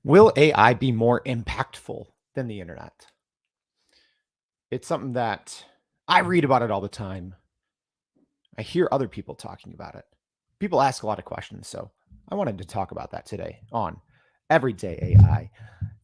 Will AI be more impactful than the internet? It's something that I read about it all the time. I hear other people talking about it. People ask a lot of questions, so I wanted to talk about that today on Everyday AI.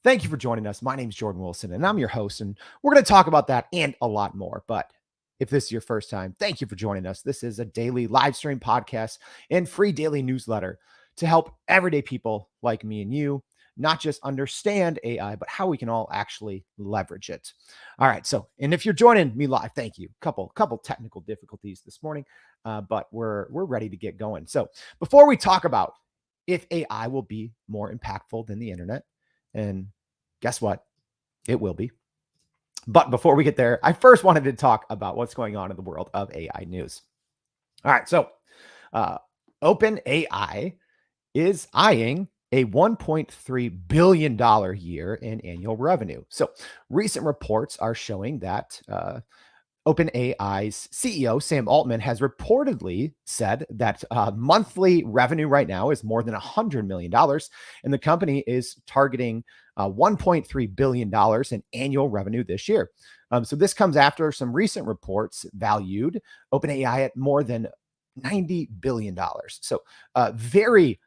Thank you for joining us. My name is Jordan Wilson, and I'm your host, and we're going to talk about that and a lot more. But if this is your first time, thank you for joining us. This is a daily live stream podcast and free daily newsletter to help everyday people like me and you not just understand AI, but how we can all actually leverage it. All right. So, and if you're joining me live, thank you. Couple technical difficulties this morning, but we're ready to get going. So, before we talk about if AI will be more impactful than the internet, and guess what? It will be. But before we get there, I first wanted to talk about what's going on in the world of AI news. All right. So, OpenAI is eyeing a $1.3 billion year in annual revenue. So, recent reports are showing that OpenAI's CEO, Sam Altman, has reportedly said that monthly revenue right now is more than $100 million, and the company is targeting $1.3 billion in annual revenue this year. So this comes after some recent reports valued OpenAI at more than $90 billion. So very,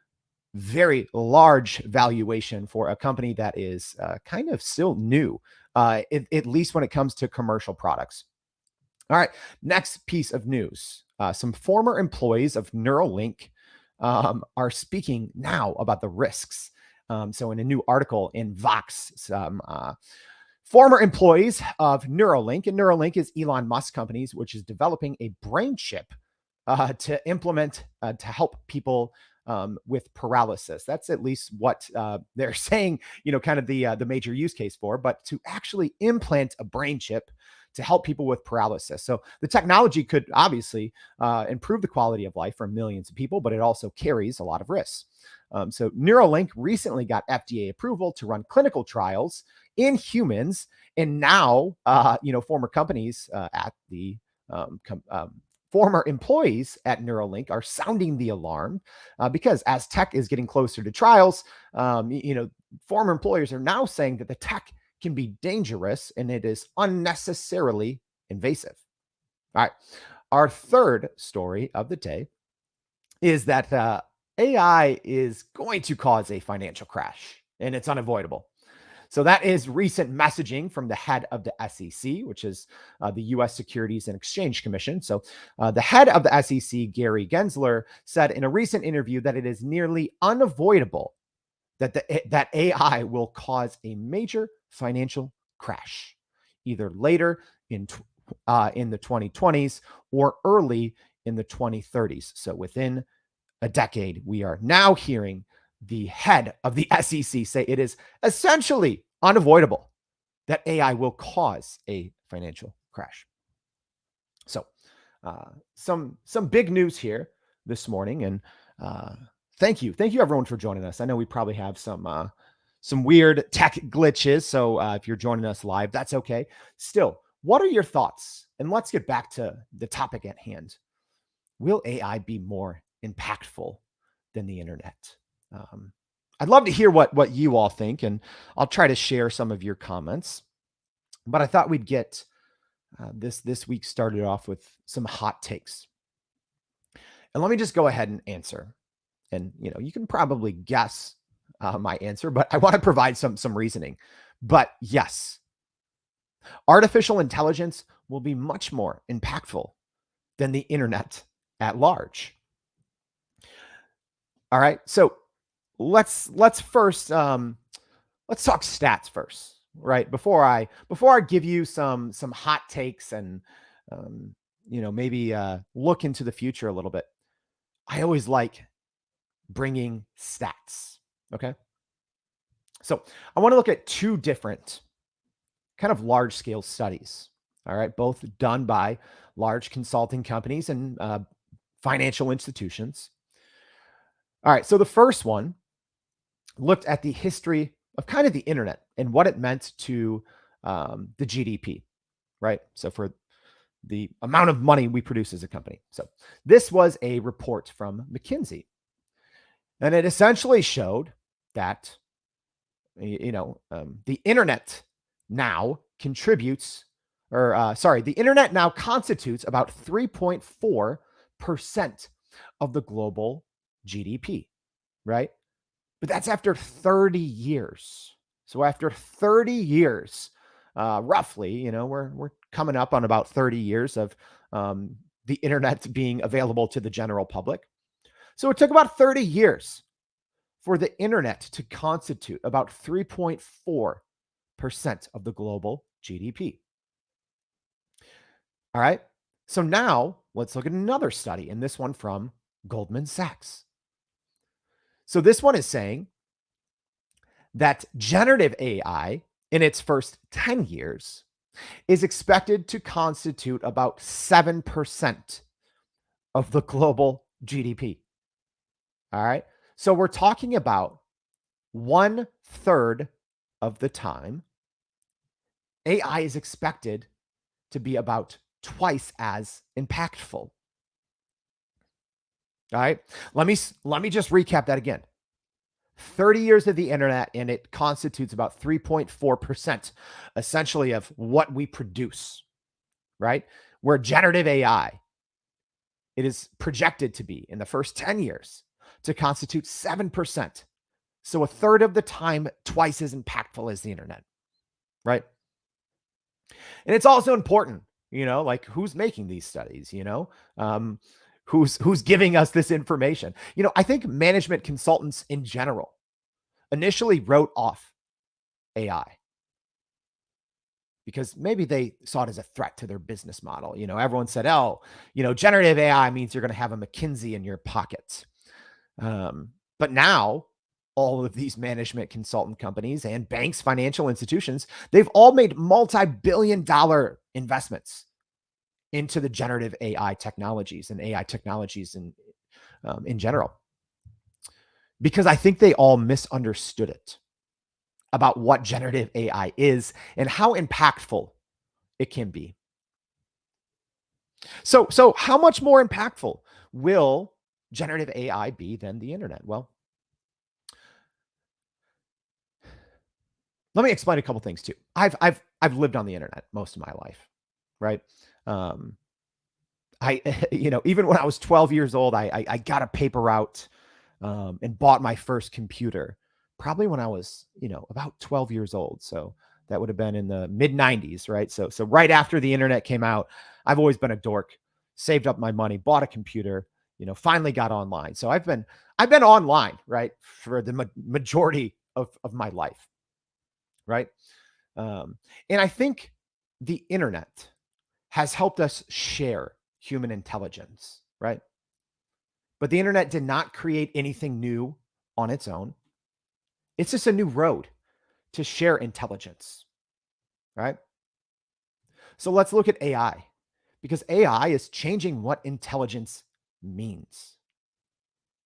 very large valuation for a company that is kind of still new, at least when it comes to commercial products. All right, next piece of news. Some former employees of Neuralink are speaking now about the risks. So, in a new article in Vox, some former employees of Neuralink, and Neuralink is Elon Musk companies, which is developing a brain chip to implement to help people with paralysis. That's at least what they're saying, kind of the major use case for, but to actually implant a brain chip to help people with paralysis. So the technology could obviously improve the quality of life for millions of people, but it also carries a lot of risks. So Neuralink recently got FDA approval to run clinical trials in humans, and now, former companies at the former employees at Neuralink are sounding the alarm because as tech is getting closer to trials, former employers are now saying that the tech can be dangerous and it is unnecessarily invasive. All right. Our third story of the day is that AI is going to cause a financial crash, and it's unavoidable. So that is recent messaging from the head of the SEC, which is the U.S. Securities and Exchange Commission. So the head of the SEC, Gary Gensler, said in a recent interview that it is nearly unavoidable that AI will cause a major financial crash, either later in the 2020s or early in the 2030s. So within a decade, we are now hearing the head of the SEC say it is essentially unavoidable that AI will cause a financial crash. So, some big news here this morning, and thank you everyone for joining us. I know we probably have some weird tech glitches, so if you're joining us live, that's okay. Still, what are your thoughts? And let's get back to the topic at hand. Will AI be more impactful than the internet? I'd love to hear what you all think, and I'll try to share some of your comments. But I thought we'd get this week started off with some hot takes. And let me just go ahead and answer. And you can probably guess my answer, but I want to provide some reasoning. But yes, artificial intelligence will be much more impactful than the internet at large. All right, so let's first let's talk stats first, right? Before I give you some hot takes and maybe look into the future a little bit. I always like bringing stats. Okay, so I want to look at two different kind of large scale studies. All right, both done by large consulting companies and financial institutions. All right, so the first one looked at the history of kind of the internet and what it meant to the GDP, right? So for the amount of money we produce as a company. So this was a report from McKinsey, and it essentially showed that the internet now contributes, the internet now constitutes about 3.4% of the global GDP, right? But that's after 30 years. So after 30 years, roughly, we're coming up on about 30 years of the internet being available to the general public. So it took about 30 years for the internet to constitute about 3.4% of the global GDP. All right. So now let's look at another study, and this one from Goldman Sachs. So this one is saying that generative AI in its first 10 years is expected to constitute about 7% of the global GDP. All right. So we're talking about 1/3 of the time, AI is expected to be about twice as impactful. All right. Let me just recap that again. 30 years of the internet, and it constitutes about 3.4% essentially of what we produce, right? Where generative AI, it is projected to be in the first 10 years to constitute 7%. So 1/3 of the time, twice as impactful as the internet, right? And it's also important, like who's making these studies, who's giving us this information. I think management consultants in general initially wrote off AI because maybe they saw it as a threat to their business model. Everyone said, oh, generative AI means you're going to have a McKinsey in your pocket. But now all of these management consultant companies and banks, financial institutions, they've all made multi-billion-dollar investments into the generative AI technologies and AI technologies in general. Because I think they all misunderstood it about what generative AI is and how impactful it can be. So how much more impactful will generative AI be than the internet? Well, let me explain a couple things too. I've lived on the internet most of my life, right? I even when I was 12 years old, I got a paper route and bought my first computer probably when I was about 12 years old. So that would have been in the mid 90s, right? So right after the internet came out, I've always been a dork, saved up my money, bought a computer, finally got online. So I've been online, right, for the majority of my life. Right. And I think the internet has helped us share human intelligence, right? But the internet did not create anything new on its own. It's just a new road to share intelligence, right? So let's look at AI, because AI is changing what intelligence means.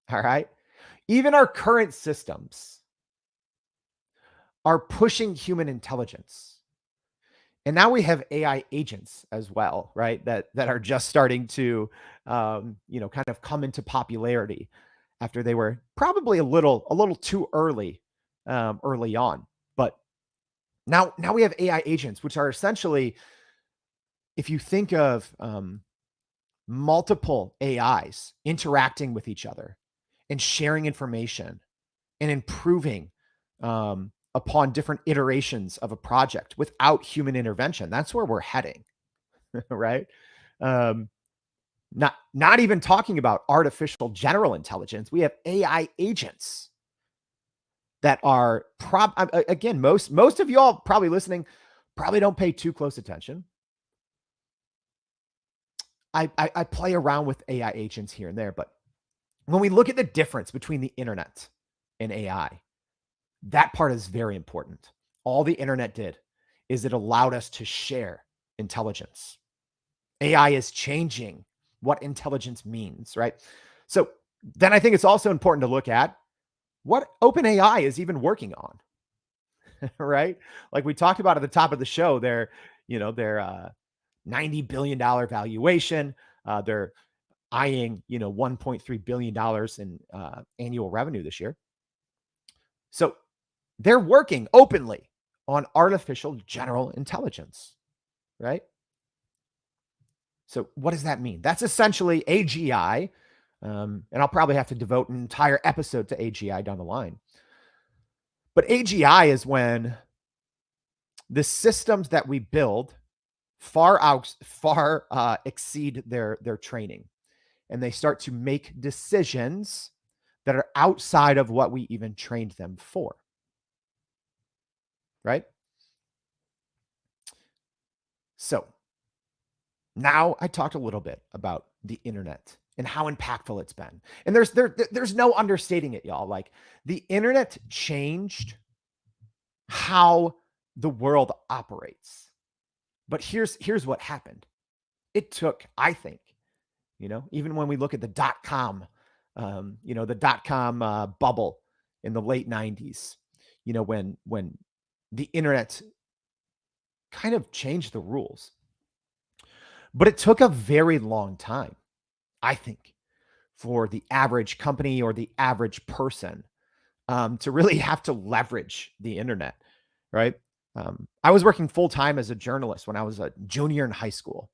All right. Even our current systems are pushing human intelligence. And now we have AI agents as well, right? That are just starting to, kind of come into popularity after they were probably a little too early, early on. But now we have AI agents, which are essentially, if you think of multiple AIs interacting with each other and sharing information and improving upon different iterations of a project without human intervention. That's where we're heading, right? Not even talking about artificial general intelligence. We have AI agents that are again, most of y'all probably listening probably don't pay too close attention. I play around with AI agents here and there, but when we look at the difference between the internet and AI, that part is very important. All the internet did is it allowed us to share intelligence. AI is changing what intelligence means, right? So then I think it's also important to look at what OpenAI is even working on, right? Like we talked about at the top of the show, their $90 billion valuation. They're eyeing, $1.3 billion in annual revenue this year. So They're working openly on artificial general intelligence, right? So what does that mean? That's essentially AGI. And I'll probably have to devote an entire episode to AGI down the line. But AGI is when the systems that we build far exceed their training, and they start to make decisions that are outside of what we even trained them for. Right? So now I talked a little bit about the internet and how impactful it's been. And there's no understating it, y'all. Like, the internet changed how the world operates. But here's what happened. It took, I think, even when we look at the dot-com, bubble in the late 90s, when the internet kind of changed the rules. But it took a very long time, I think, for the average company or the average person to really have to leverage the internet, right? I was working full time as a journalist when I was a junior in high school.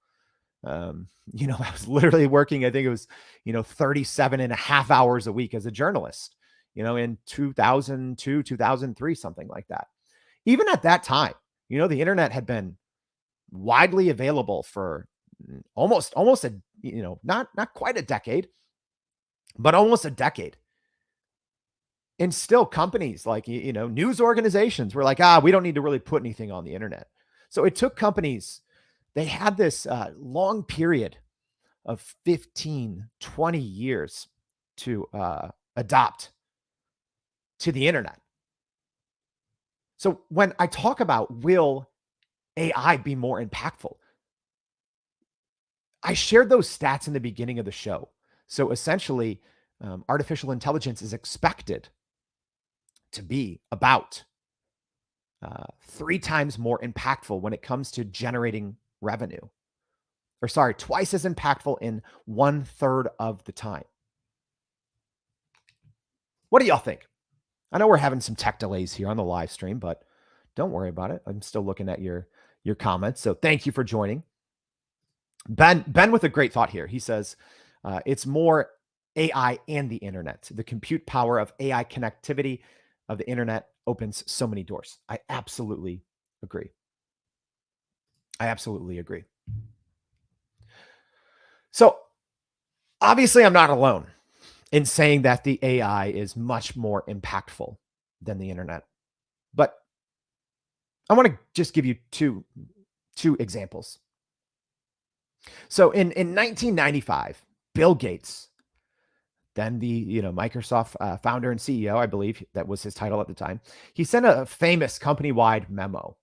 I was literally working, I think it was, 37 and a half hours a week as a journalist, in 2002, 2003, something like that. Even at that time, the internet had been widely available for almost a, not quite a decade, but almost a decade. And still companies like, news organizations were like, we don't need to really put anything on the internet. So it took companies, they had this long period of 15, 20 years to adopt to the internet. So when I talk about, will AI be more impactful, I shared those stats in the beginning of the show. So essentially, artificial intelligence is expected to be about 3 times more impactful when it comes to generating revenue. Or sorry, twice as impactful in 1/3 of the time. What do y'all think? I know we're having some tech delays here on the live stream, but don't worry about it. I'm still looking at your comments. So thank you for joining. Ben with a great thought here. He says, it's more AI and the internet. The compute power of AI connectivity of the internet opens so many doors. I absolutely agree. So obviously, I'm not alone in saying that the AI is much more impactful than the internet. But I want to just give you two examples. So in 1995, Bill Gates, then the Microsoft founder and CEO, I believe that was his title at the time, he sent a famous company-wide memo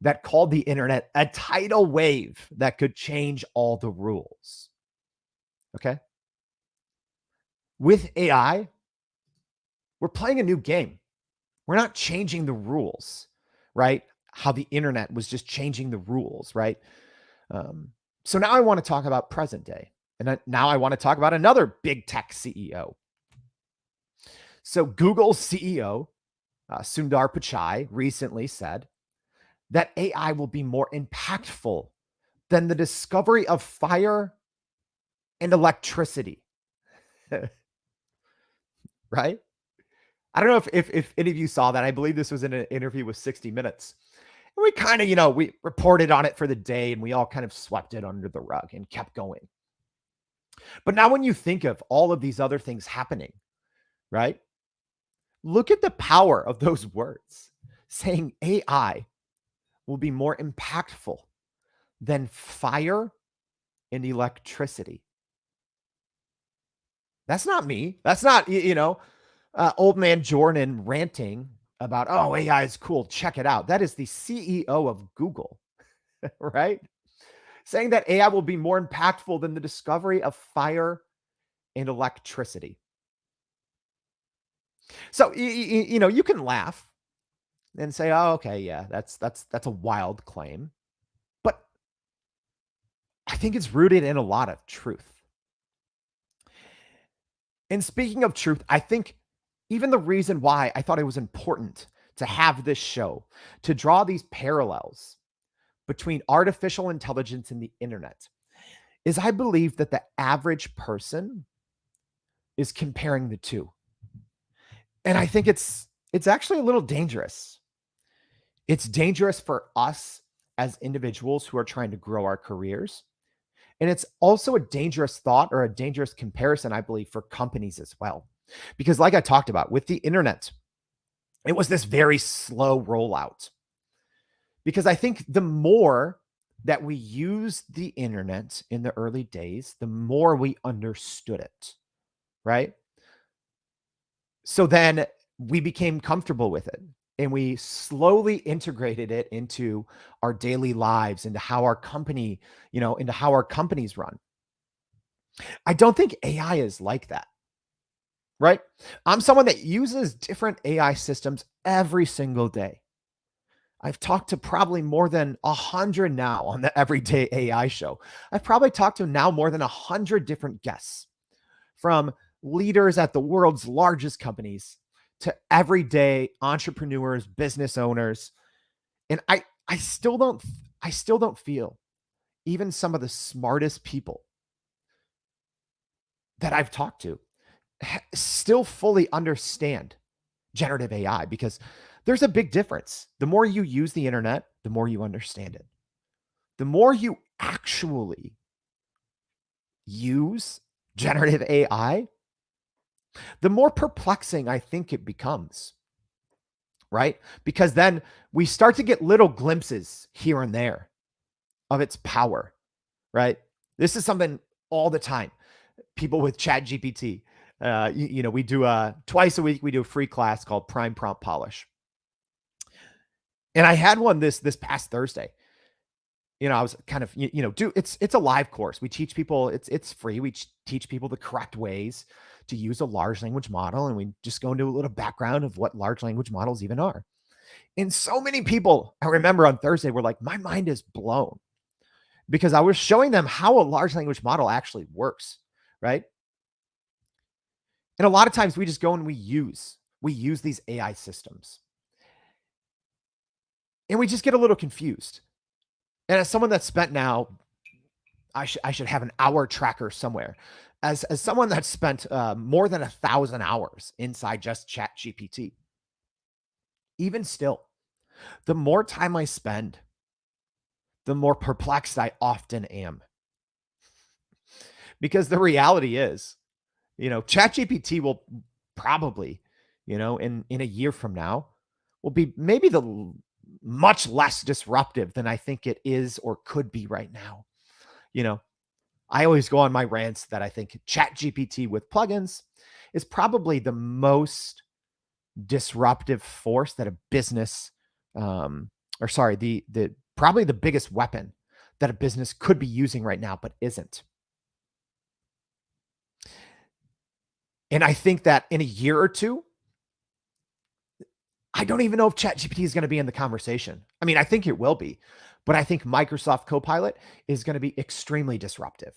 that called the internet a tidal wave that could change all the rules. Okay? With AI, we're playing a new game. We're not changing the rules, right? How the internet was just changing the rules, right? So now I want to talk about present day. And now I want to talk about another big tech CEO. So Google's CEO, Sundar Pichai, recently said that AI will be more impactful than the discovery of fire and electricity. Right? I don't know if any of you saw that. I believe this was in an interview with 60 Minutes. And we kind of, we reported on it for the day and we all kind of swept it under the rug and kept going. But now when you think of all of these other things happening, right? Look at the power of those words saying AI will be more impactful than fire and electricity. That's not me. That's not, old man Jordan ranting about, oh, AI is cool. Check it out. That is the CEO of Google, right? Saying that AI will be more impactful than the discovery of fire and electricity. So, you can laugh and say, oh, okay, yeah, that's a wild claim. But I think it's rooted in a lot of truth. And speaking of truth, I think even the reason why I thought it was important to have this show, to draw these parallels between artificial intelligence and the internet, is I believe that the average person is comparing the two. And I think it's actually a little dangerous. It's dangerous for us as individuals who are trying to grow our careers. And it's also a dangerous thought or a dangerous comparison, I believe, for companies as well. Because, like I talked about with the internet, it was this very slow rollout. Because I think the more that we used the internet in the early days, the more we understood it, right? So then we became comfortable with it and we slowly integrated it into our daily lives, into how our company, into how our companies run. I don't think AI is like that, right? I'm someone that uses different AI systems every single day. I've talked to probably more than 100 now on the Everyday AI show. I've probably talked to now more than 100 different guests, from leaders at the world's largest companies to everyday entrepreneurs, business owners. And I still don't feel even some of the smartest people that I've talked to still fully understand generative AI, because there's a big difference. The more you use the internet, the more you understand it. The more you actually use generative AI, the more perplexing I think it becomes, right? Because then we start to get little glimpses here and there of its power, right? This is something all the time. People with Chat GPT, we do twice a week, we do a free class called Prime Prompt Polish. And I had one this past Thursday. I was kind of, it's a live course. We teach people, it's free. We teach people the correct ways to use a large language model. And we just go into a little background of what large language models even are. And so many people, I remember on Thursday, were like, my mind is blown, because I was showing them how a large language model actually works, right? And a lot of times we just go and we use these AI systems, and we just get a little confused. And as someone that's spent now, I should have an hour tracker somewhere. As someone that's spent more than 1,000 hours inside just Chat GPT, even still, the more time I spend, the more perplexed I often am. Because the reality is, Chat GPT will probably, in a year from now, will be maybe much less disruptive than I think it is or could be right now. I always go on my rants that I think Chat GPT with plugins is probably the most disruptive force that a business, probably the biggest weapon that a business could be using right now, but isn't. And I think that in a year or two, I don't even know if ChatGPT is going to be in the conversation. I mean, I think it will be, but I think Microsoft Copilot is going to be extremely disruptive,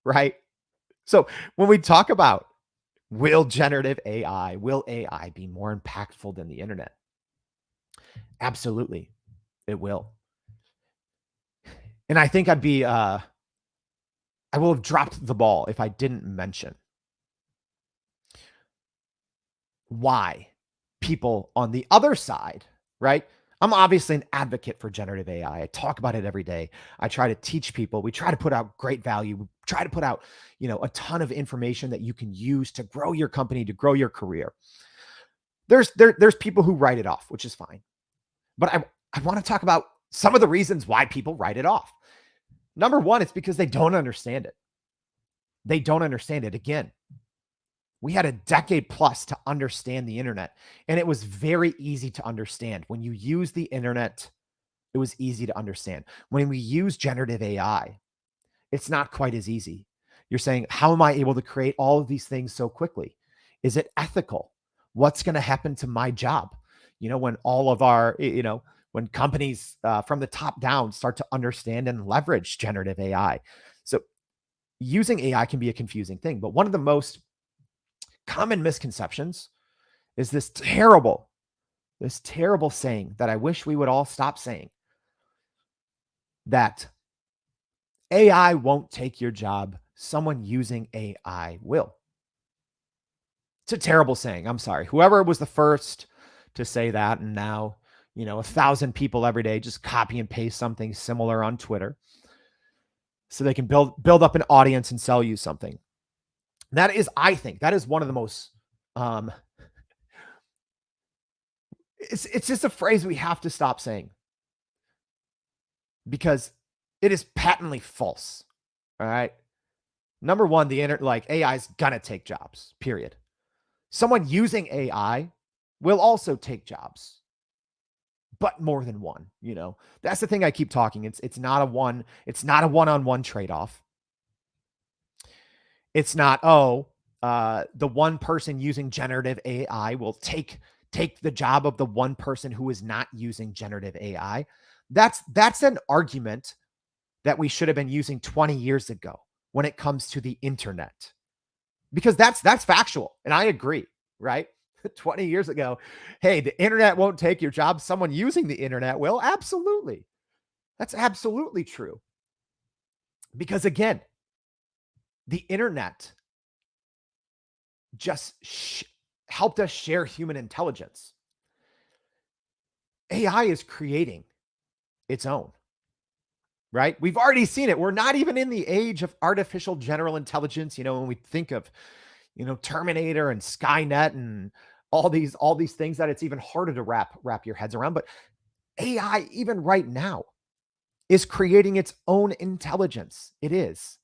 right? So when we talk about will AI be more impactful than the internet? Absolutely, it will. And I think I will have dropped the ball if I didn't mention why people on the other side, right? I'm obviously an advocate for generative AI. I talk about it every day. I try to teach people. We try to put out great value. We try to put out, a ton of information that you can use to grow your company, to grow your career. There's people who write it off, which is fine. But I want to talk about some of the reasons why people write it off. Number one, it's because they don't understand it. They don't understand it. Again, we had a decade plus to understand the internet, and it was very easy to understand. When you use the internet, it was easy to understand. When we use generative AI, it's not quite as easy. You're saying, how am I able to create all of these things so quickly? Is it ethical? What's going to happen to my job? When all of our, when companies from the top down start to understand and leverage generative AI. So using AI can be a confusing thing, but one of the most common misconceptions is this terrible this terrible saying that I wish we would all stop saying, that AI won't take your job. Someone using AI will. It's a terrible saying. I'm sorry. Whoever was the first to say that, and now, 1,000 people every day just copy and paste something similar on Twitter so they can build up an audience and sell you something. That is, I think, that is one of the most it's just a phrase we have to stop saying, because it is patently false. All right. Number one, AI is gonna take jobs, period. Someone using AI will also take jobs, but more than one. That's the thing I keep talking. It's not a one-on-one trade-off. It's not, the one person using generative AI will take the job of the one person who is not using generative AI. That's an argument that we should have been using 20 years ago when it comes to the internet, because that's factual. And I agree, right? 20 years ago, hey, the internet won't take your job. Someone using the internet will. Absolutely. That's absolutely true. Because again, the internet just helped us share human intelligence. AI is creating its own, right? We've already seen it. We're not even in the age of artificial general intelligence. When we think of, Terminator and Skynet and all these things, that it's even harder to wrap your heads around. But AI, even right now, is creating its own intelligence. It is.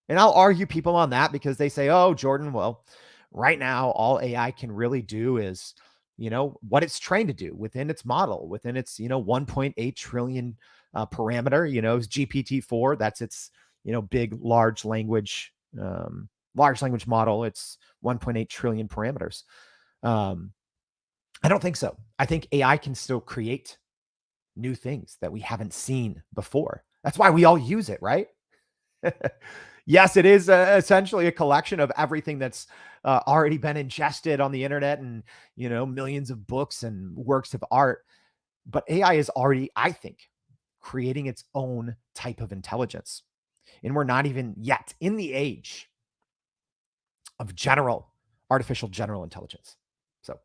And I'll argue people on that, because they say, oh, Jordan, well, right now, all AI can really do is, what it's trained to do within its model, within its, 1.8 trillion parameter, GPT-4. That's its, big, large language model. It's 1.8 trillion parameters. I don't think so. I think AI can still create new things that we haven't seen before. That's why we all use it, right? Yes, it is essentially a collection of everything that's already been ingested on the internet, and, millions of books and works of art. But AI is already, I think, creating its own type of intelligence. And we're not even yet in the age of artificial general intelligence. So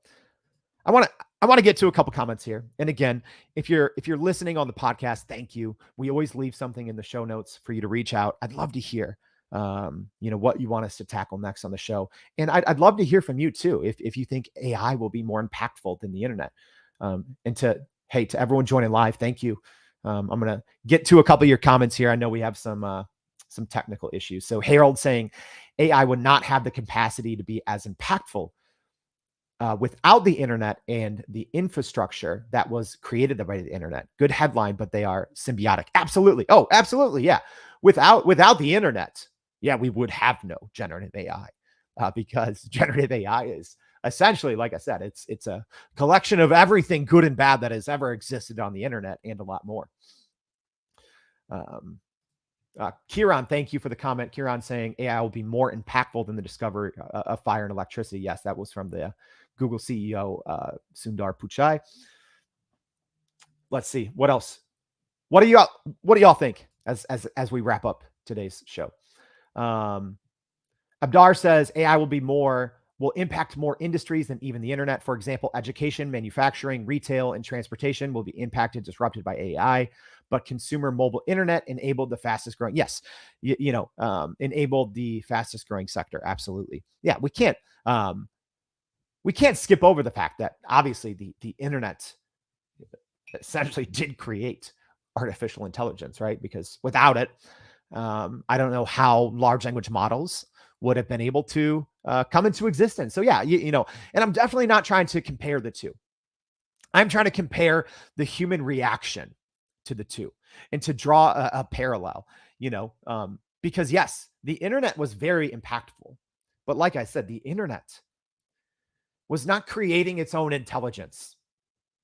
I want to get to a couple comments here. And again, if you're listening on the podcast, thank you. We always leave something in the show notes for you to reach out. I'd love to hear, what you want us to tackle next on the show. And I'd love to hear from you too, if you think AI will be more impactful than the internet. And to everyone joining live, thank you. I'm going to get to a couple of your comments here. I know we have some technical issues. So Harold saying AI would not have the capacity to be as impactful without the internet and the infrastructure that was created by the internet. Good headline, but they are symbiotic. Absolutely. Oh, absolutely. Yeah. Without the internet, yeah, we would have no generative AI, because generative AI is essentially, like I said, it's a collection of everything good and bad that has ever existed on the internet, and a lot more. Kieran, thank you for the comment. Kieran saying AI will be more impactful than the discovery of fire and electricity. Yes, that was from the Google CEO, Sundar Pichai. Let's see what else. What do y'all think as we wrap up today's show? Abdar says AI will impact more industries than even the internet. For example, education, manufacturing, retail, and transportation will be disrupted by AI. But consumer mobile internet enabled the fastest growing. Yes, enabled the fastest growing sector. Absolutely. Yeah, we can't skip over the fact that obviously the internet essentially did create artificial intelligence, right? Because without it, I don't know how large language models would have been able to come into existence. So yeah, and I'm definitely not trying to compare the two. I'm trying to compare the human reaction to the two, and to draw a parallel, because yes, the internet was very impactful, but like I said, the internet was not creating its own intelligence.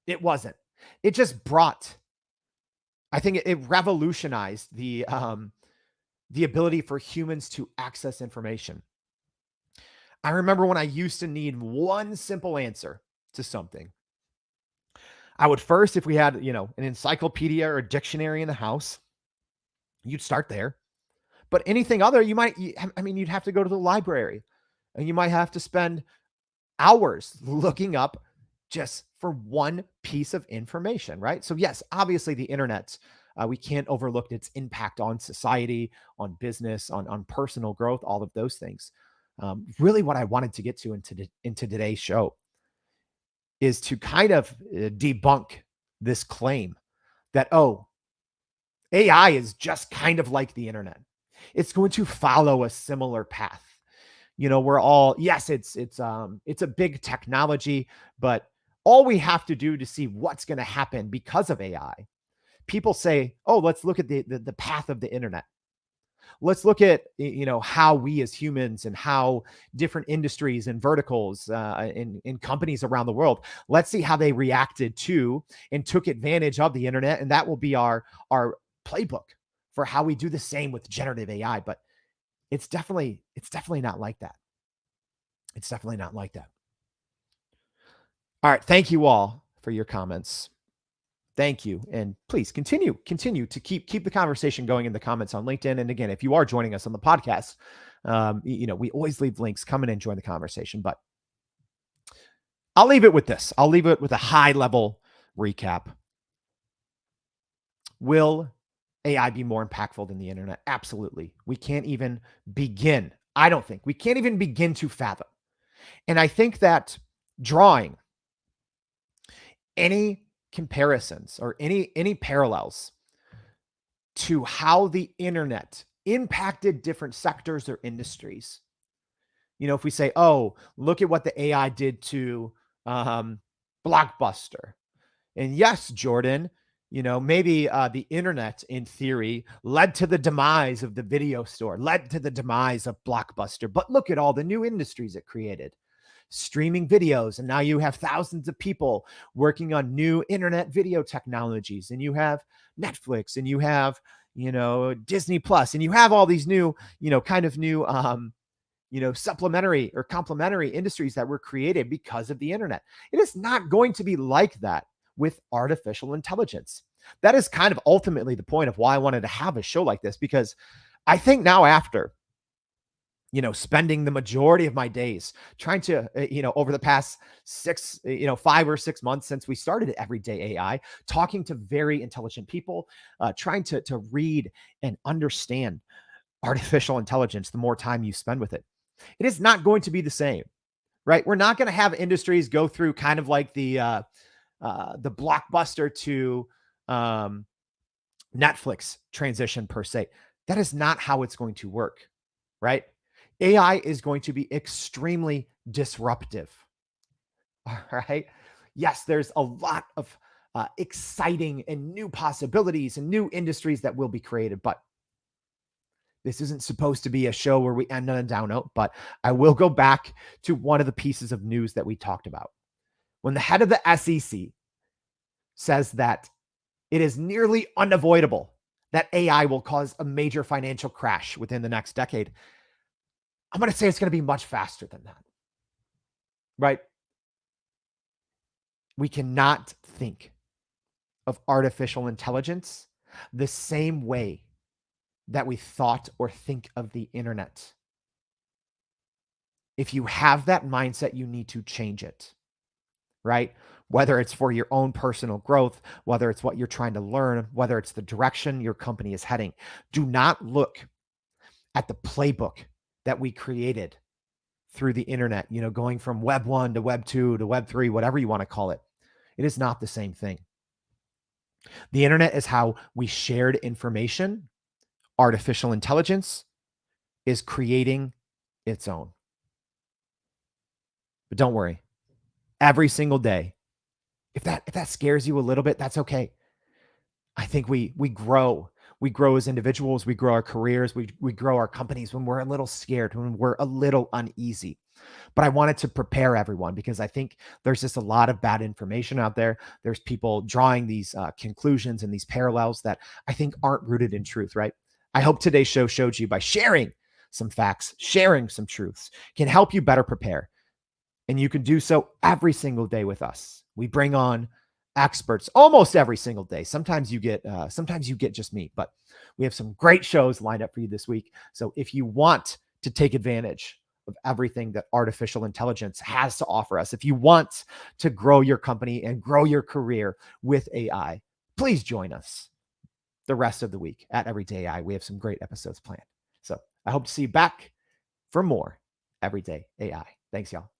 It wasn't. It just brought, I think it revolutionized the ability for humans to access information. I remember when I used to need one simple answer to something. I would first, if we had, an encyclopedia or a dictionary in the house, you'd start there. But anything other, you'd have to go to the library, and you might have to spend hours looking up just for one piece of information, right? So yes, obviously the internet, we can't overlook its impact on society, on business, on personal growth, all of those things. Really, what I wanted to get to into today's show is to kind of debunk this claim that, oh, AI is just kind of like the internet. It's going to follow a similar path. We're all, yes, it's a big technology, but all we have to do to see what's going to happen because of AI. People say, oh, let's look at the path of the internet. Let's look at how we as humans and how different industries and verticals in companies around the world, let's see how they reacted to and took advantage of the internet, and that will be our playbook for how we do the same with generative AI. But it's definitely not like that. It's definitely not like that. All right, thank you all for your comments. Thank you. And please continue to keep the conversation going in the comments on LinkedIn. And again, if you are joining us on the podcast, we always leave links. Come in and join the conversation. But I'll leave it with this. I'll leave it with a high level recap. Will AI be more impactful than the internet? Absolutely. We can't even begin. I don't think we can't even begin to fathom. And I think that drawing any comparisons or any parallels to how the internet impacted different sectors or industries. If we say, oh, look at what the AI did to Blockbuster. And yes, Jordan, maybe the internet in theory led to the demise of the video store, led to the demise of Blockbuster. But look at all the new industries it created. Streaming videos, and now you have thousands of people working on new internet video technologies, and you have Netflix, and you have Disney Plus, and you have all these new kind of new supplementary or complementary industries that were created because of the internet. It is not going to be like that with artificial intelligence. That is kind of ultimately the point of why I wanted to have a show like this, because I think now, after spending the majority of my days trying to, over the past 5 or 6 months since we started Everyday AI, talking to very intelligent people, trying to read and understand artificial intelligence, the more time you spend with it, it is not going to be the same, right? We're not going to have industries go through kind of like the Blockbuster to Netflix transition per se. That is not how it's going to work, right? AI is going to be extremely disruptive. All right. Yes, there's a lot of exciting and new possibilities and new industries that will be created, but this isn't supposed to be a show where we end on a down note. But I will go back to one of the pieces of news that we talked about. When the head of the SEC says that it is nearly unavoidable that AI will cause a major financial crash within the next decade, I'm going to say it's going to be much faster than that, right? We cannot think of artificial intelligence the same way that we thought or think of the internet. If you have that mindset, you need to change it, right? Whether it's for your own personal growth, whether it's what you're trying to learn, whether it's the direction your company is heading. Do not look at the playbook that we created through the internet, going from Web 1 to Web 2 to Web 3, whatever you want to call it. It is not the same thing. The internet is how we shared information. Artificial intelligence is creating its own. But don't worry. Every single day, if that scares you a little bit, that's okay. I think we grow. We grow as individuals. We grow our careers. We grow our companies when we're a little scared, when we're a little uneasy. But I wanted to prepare everyone, because I think there's just a lot of bad information out there. There's people drawing these conclusions and these parallels that I think aren't rooted in truth, right? I hope today's show showed you, by sharing some facts, sharing some truths, can help you better prepare. And you can do so every single day with us. We bring on experts almost every single day. Sometimes you get just me, but we have some great shows lined up for you this week. So if you want to take advantage of everything that artificial intelligence has to offer us, if you want to grow your company and grow your career with AI, please join us the rest of the week at Everyday AI. We have some great episodes planned. So I hope to see you back for more Everyday AI. Thanks, y'all.